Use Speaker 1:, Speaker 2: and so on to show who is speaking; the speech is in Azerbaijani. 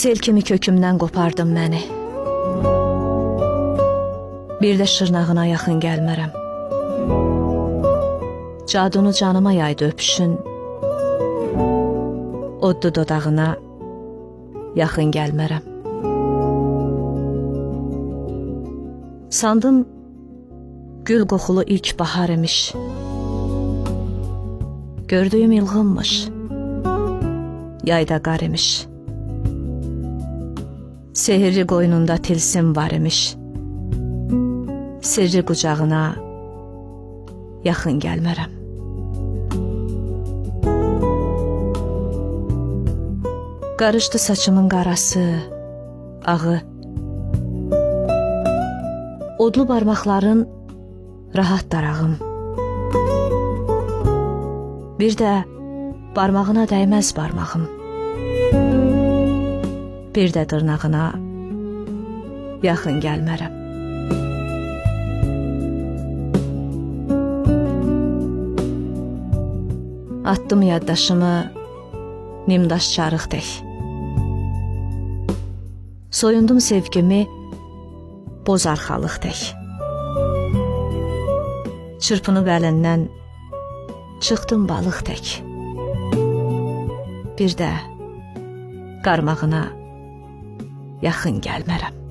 Speaker 1: Sel kimi kökümdən qopardın məni. Bir də şırnağına yaxın gəlmərəm. Cadunu canıma yaydı öpüşün. Oddu dodağına yaxın gəlmərəm. Sandım gül qoxulu ilk bahar imiş. Gördüyüm ilğımmış. Yayda qar imiş. Sehirli qoynunda tilsim var imiş. Sirri qucağına yaxın gəlmərəm. Qarışdı saçımın qarası, ağı. Odlu barmaqların rahat darağım. Bir də barmağına dəyməz barmağım. Bir də dırnağına yaxın gəlmərəm. Attım yaddaşımı nimdaş çarıq tək. Soyundum sevgimi boz arxalıq tək. Çırpınıb əlindən çıxdım balıq tək. Bir də qarmağına yaxın gəlmərəm.